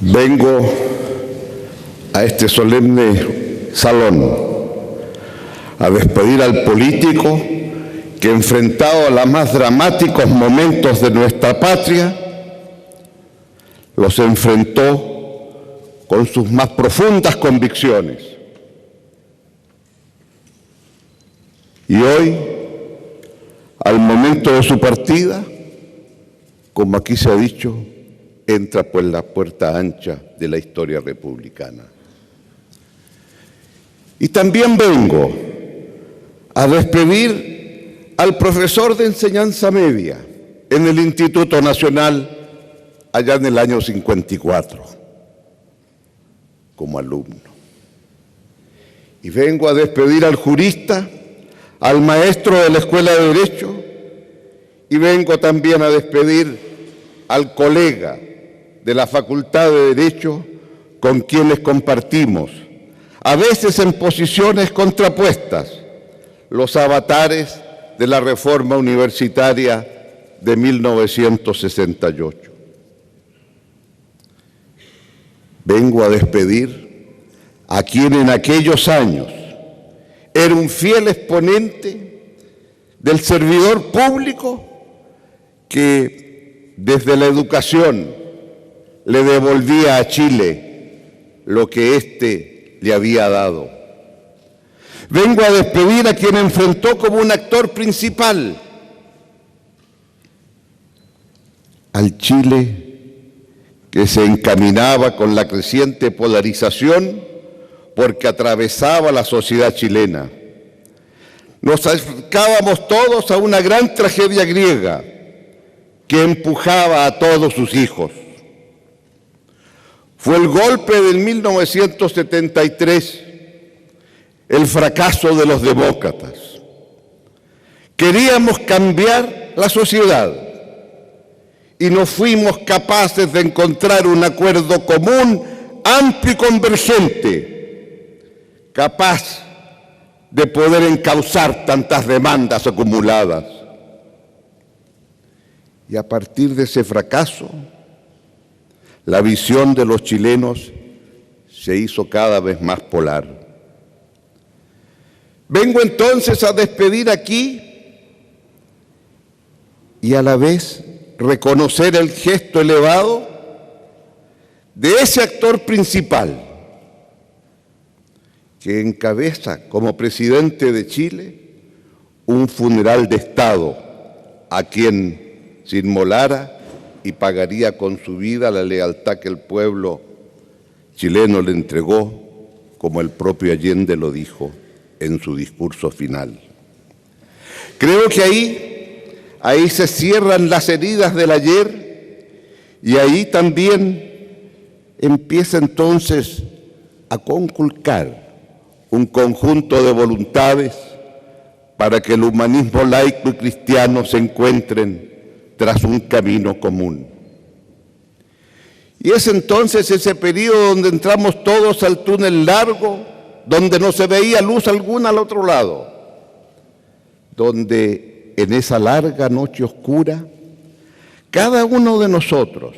Vengo a este solemne salón a despedir al político que, enfrentado a los más dramáticos momentos de nuestra patria, los enfrentó con sus más profundas convicciones. Y hoy, al momento de su partida, como aquí se ha dicho, entra por la puerta ancha de la historia republicana. Y también vengo a despedir al profesor de enseñanza media en el Instituto Nacional allá en el año 54, como alumno. Y vengo a despedir al jurista, al maestro de la Escuela de Derecho, y vengo también a despedir al colega de la Facultad de Derecho con quienes compartimos, a veces en posiciones contrapuestas, los avatares de la reforma universitaria de 1968. Vengo a despedir a quien en aquellos años era un fiel exponente del servidor público que desde la educación le devolvía a Chile lo que éste le había dado. Vengo a despedir a quien enfrentó como un actor principal al Chile que se encaminaba con la creciente polarización porque atravesaba la sociedad chilena. Nos acercábamos todos a una gran tragedia griega que empujaba a todos sus hijos. Fue el golpe del 1973, el fracaso de los demócratas. Queríamos cambiar la sociedad y no fuimos capaces de encontrar un acuerdo común, amplio y convergente, capaz de poder encauzar tantas demandas acumuladas. Y a partir de ese fracaso, la visión de los chilenos se hizo cada vez más polar. Vengo entonces a despedir aquí y a la vez reconocer el gesto elevado de ese actor principal que encabeza como presidente de Chile un funeral de Estado a quien se inmolara y pagaría con su vida la lealtad que el pueblo chileno le entregó, como el propio Allende lo dijo en su discurso final. Creo que ahí se cierran las heridas del ayer y ahí también empieza entonces a conculcar un conjunto de voluntades para que el humanismo laico y cristiano se encuentren tras un camino común. Y es entonces ese periodo donde entramos todos al túnel largo, donde no se veía luz alguna al otro lado, donde en esa larga noche oscura, cada uno de nosotros,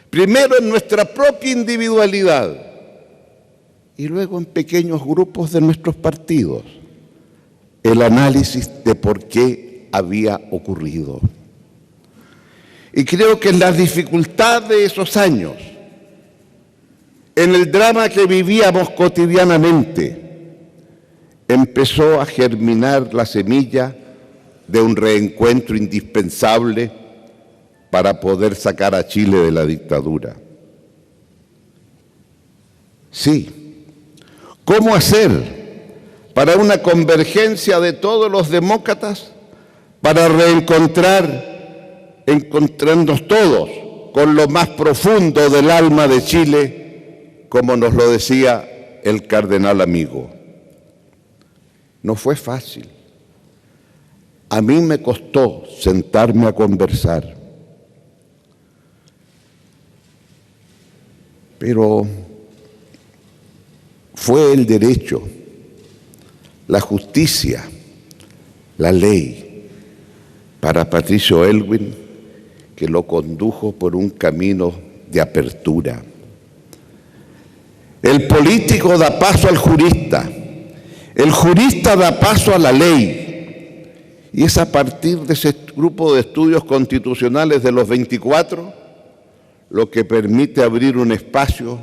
primero en nuestra propia individualidad y luego en pequeños grupos de nuestros partidos, el análisis de por qué había ocurrido. Y creo que en la dificultad de esos años, en el drama que vivíamos cotidianamente, empezó a germinar la semilla de un reencuentro indispensable para poder sacar a Chile de la dictadura. Sí, ¿cómo hacer para una convergencia de todos los demócratas para encontrarnos todos con lo más profundo del alma de Chile, como nos lo decía el cardenal amigo? No fue fácil. A mí me costó sentarme a conversar, pero fue el derecho, la justicia, la ley, para Patricio Aylwin, que lo condujo por un camino de apertura, El político da paso al jurista, el jurista da paso a la ley. Y es a partir de ese grupo de estudios constitucionales de los 24 lo que permite abrir un espacio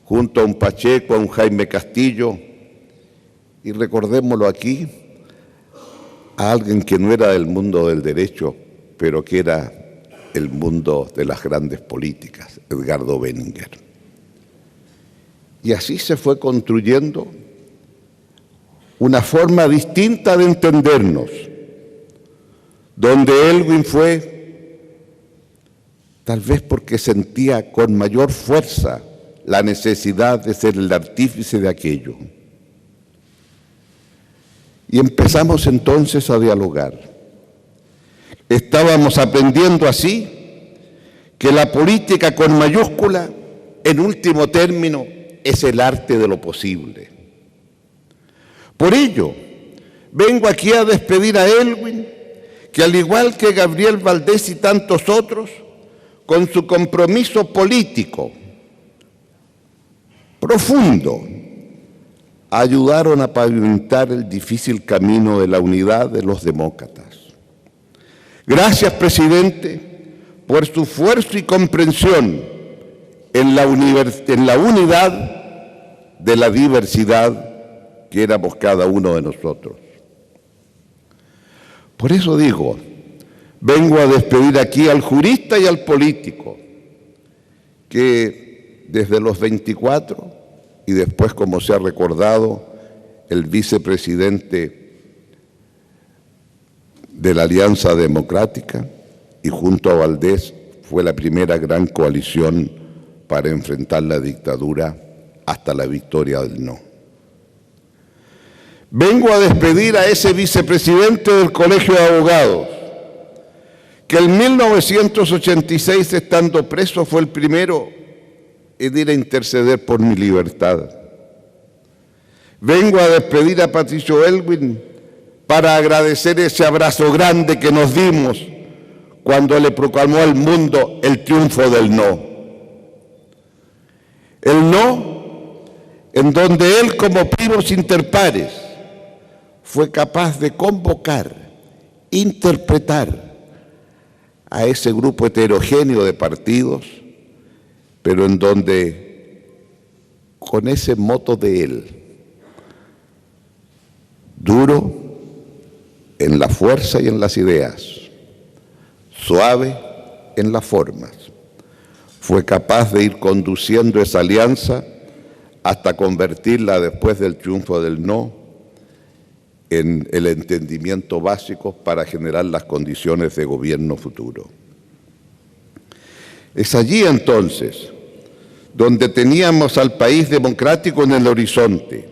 junto a un Pacheco, a un Jaime Castillo, y recordémoslo aquí, a alguien que no era del mundo del derecho, pero que era el mundo de las grandes políticas, Edgardo Benninger. Y así se fue construyendo una forma distinta de entendernos, donde Elwin fue, tal vez porque sentía con mayor fuerza la necesidad de ser el artífice de aquello. Y empezamos entonces a dialogar. Estábamos aprendiendo así que la política con mayúscula, en último término, es el arte de lo posible. Por ello, vengo aquí a despedir a Elwin, que al igual que Gabriel Valdés y tantos otros, con su compromiso político profundo, ayudaron a pavimentar el difícil camino de la unidad de los demócratas. Gracias, presidente, por su esfuerzo y comprensión en la unidad de la diversidad que éramos cada uno de nosotros. Por eso digo, vengo a despedir aquí al jurista y al político, que desde los 24 y después, como se ha recordado, el vicepresidente de la Alianza Democrática y junto a Valdés fue la primera gran coalición para enfrentar la dictadura hasta la victoria del no. Vengo a despedir a ese vicepresidente del Colegio de Abogados, que en 1986, estando preso, fue el primero en ir a interceder por mi libertad. Vengo a despedir a Patricio Elwin para agradecer ese abrazo grande que nos dimos cuando le proclamó al mundo el triunfo del no. El no, en donde él como primos interpares fue capaz de convocar, interpretar a ese grupo heterogéneo de partidos, pero en donde con ese moto de él, duro en la fuerza y en las ideas, suave en las formas, fue capaz de ir conduciendo esa alianza hasta convertirla, después del triunfo del no, en el entendimiento básico para generar las condiciones de gobierno futuro. Es allí entonces donde teníamos al país democrático en el horizonte.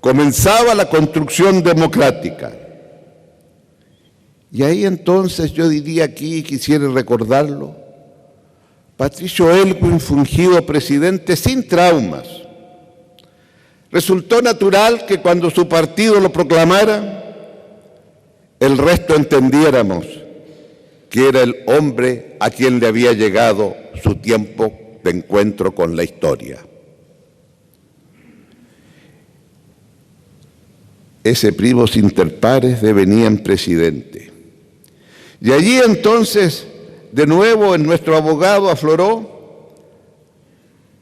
Comenzaba la construcción democrática. Y ahí entonces yo diría aquí, y quisiera recordarlo, Patricio Elwin, fungido presidente sin traumas. Resultó natural que cuando su partido lo proclamara, el resto entendiéramos que era el hombre a quien le había llegado su tiempo de encuentro con la historia. Ese primos interpares devenía en presidente. Y allí entonces, de nuevo, en nuestro abogado afloró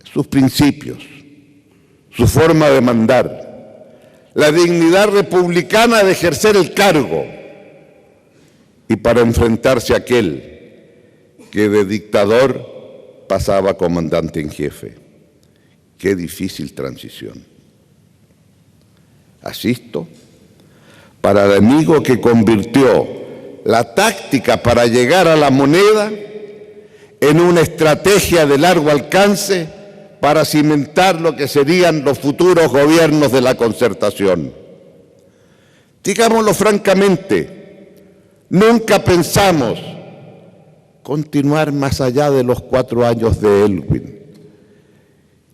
sus principios, su forma de mandar, la dignidad republicana de ejercer el cargo, y para enfrentarse a aquel que de dictador pasaba a comandante en jefe. Qué difícil transición. Asisto para el amigo que convirtió la táctica para llegar a la moneda en una estrategia de largo alcance para cimentar lo que serían los futuros gobiernos de la Concertación. Digámoslo francamente, nunca pensamos continuar más allá de los 4 años de Elwin.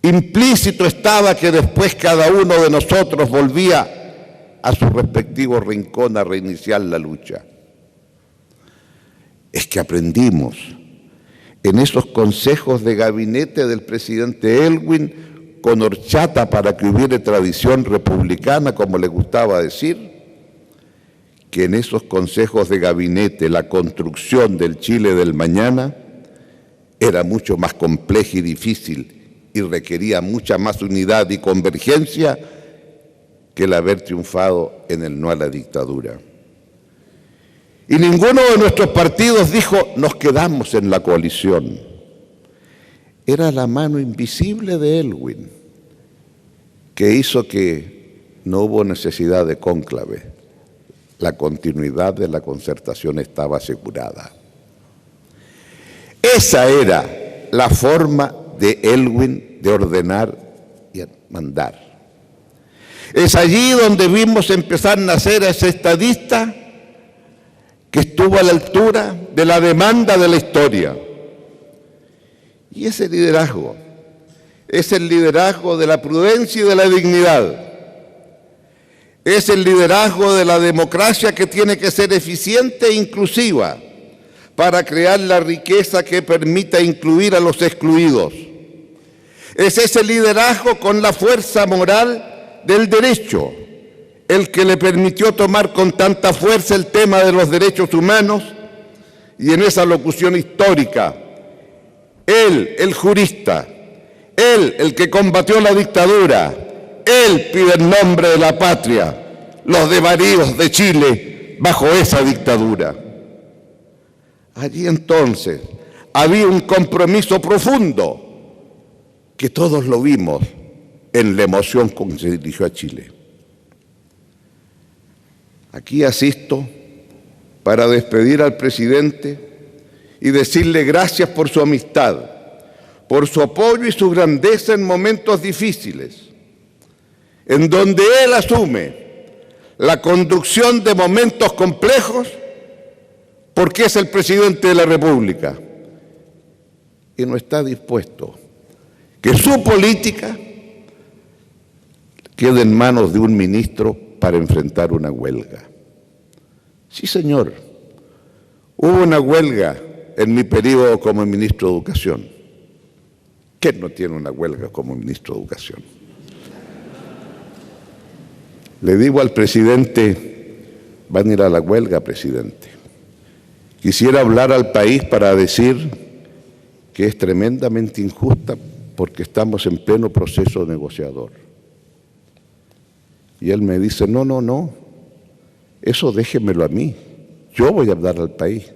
Implícito estaba que después cada uno de nosotros volvía a su respectivo rincón a reiniciar la lucha. Es que aprendimos en esos consejos de gabinete del presidente Elwin con horchata para que hubiera tradición republicana, como le gustaba decir, que en esos consejos de gabinete la construcción del Chile del mañana era mucho más compleja y difícil y requería mucha más unidad y convergencia que el haber triunfado en el no a la dictadura. Y ninguno de nuestros partidos dijo, nos quedamos en la coalición. Era la mano invisible de Elwin que hizo que no hubo necesidad de cónclave. La continuidad de la concertación estaba asegurada. Esa era la forma de Elwin de ordenar y mandar. Es allí donde vimos empezar a nacer a ese estadista que estuvo a la altura de la demanda de la historia. Y ese liderazgo es el liderazgo de la prudencia y de la dignidad. Es el liderazgo de la democracia que tiene que ser eficiente e inclusiva para crear la riqueza que permita incluir a los excluidos. Es ese liderazgo con la fuerza moral del derecho, el que le permitió tomar con tanta fuerza el tema de los derechos humanos y en esa locución histórica, él, el jurista, él, el que combatió la dictadura, él pide en nombre de la patria los desvaríos de Chile bajo esa dictadura. Allí entonces había un compromiso profundo que todos lo vimos en la emoción con que se dirigió a Chile. Aquí asisto para despedir al presidente y decirle gracias por su amistad, por su apoyo y su grandeza en momentos difíciles, en donde él asume la conducción de momentos complejos porque es el presidente de la República y no está dispuesto que su política quede en manos de un ministro para enfrentar una huelga. Sí, señor, hubo una huelga en mi periodo como ministro de Educación. ¿Quién no tiene una huelga como ministro de Educación? Le digo al presidente, van a ir a la huelga, presidente. Quisiera hablar al país para decir que es tremendamente injusta porque estamos en pleno proceso negociador. Y él me dice, no, eso déjemelo a mí, yo voy a hablar al país.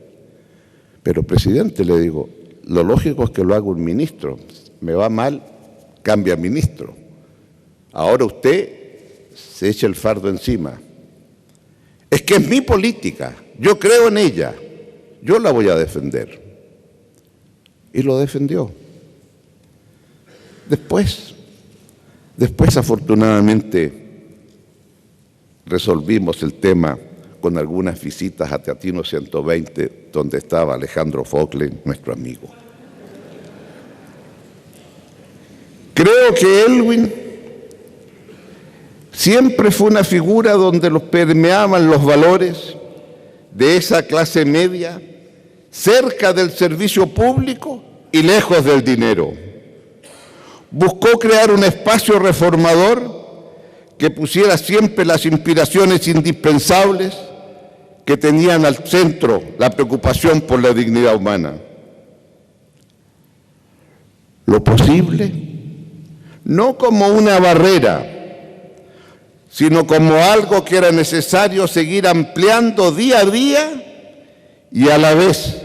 Pero presidente, le digo, lo lógico es que lo haga un ministro, me va mal, cambia ministro. Ahora usted se echa el fardo encima. Es que es mi política, yo creo en ella, yo la voy a defender. Y lo defendió. Después afortunadamente resolvimos el tema con algunas visitas a Teatino 120, donde estaba Alejandro Focle, nuestro amigo. Creo que Elwin siempre fue una figura donde los permeaban los valores de esa clase media, cerca del servicio público y lejos del dinero. Buscó crear un espacio reformador que pusiera siempre las inspiraciones indispensables que tenían al centro la preocupación por la dignidad humana. Lo posible, no como una barrera, sino como algo que era necesario seguir ampliando día a día y a la vez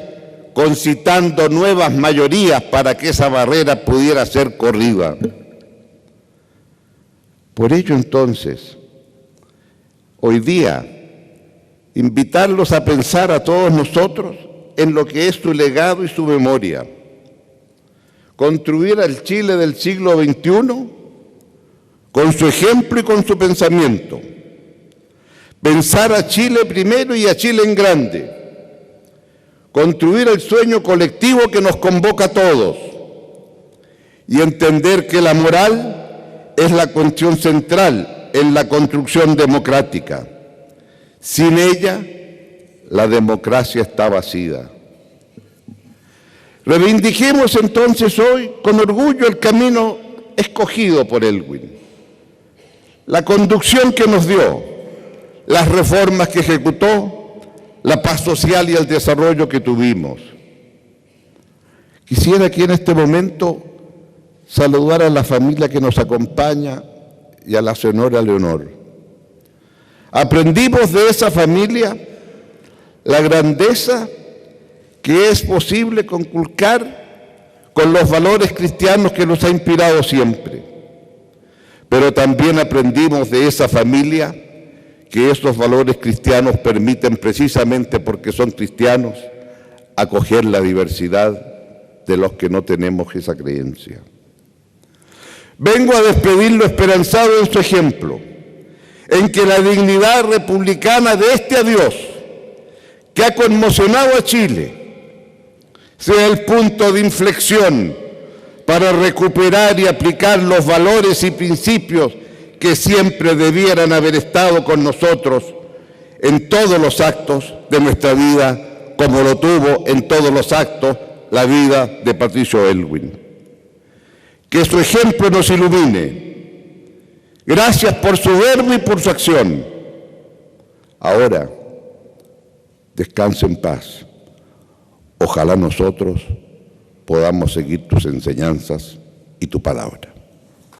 concitando nuevas mayorías para que esa barrera pudiera ser corrida. Por ello entonces, hoy día, invitarlos a pensar a todos nosotros en lo que es su legado y su memoria. Construir al Chile del siglo XXI con su ejemplo y con su pensamiento. Pensar a Chile primero y a Chile en grande. Construir el sueño colectivo que nos convoca a todos. Y entender que la moral es la cuestión central en la construcción democrática. Sin ella, la democracia está vacía. Reivindiquemos entonces hoy con orgullo el camino escogido por Elwin, la conducción que nos dio, las reformas que ejecutó, la paz social y el desarrollo que tuvimos. Quisiera aquí en este momento saludar a la familia que nos acompaña y a la señora Leonor. Aprendimos de esa familia la grandeza que es posible conculcar con los valores cristianos que nos ha inspirado siempre. Pero también aprendimos de esa familia que esos valores cristianos permiten, precisamente porque son cristianos, acoger la diversidad de los que no tenemos esa creencia. Vengo a despedirlo esperanzado en su ejemplo, en que la dignidad republicana de este adiós, que ha conmocionado a Chile, sea el punto de inflexión para recuperar y aplicar los valores y principios que siempre debieran haber estado con nosotros en todos los actos de nuestra vida, como lo tuvo en todos los actos la vida de Patricio Elwin. Que su ejemplo nos ilumine. Gracias por su verbo y por su acción. Ahora, descanse en paz. Ojalá nosotros podamos seguir tus enseñanzas y tu palabra.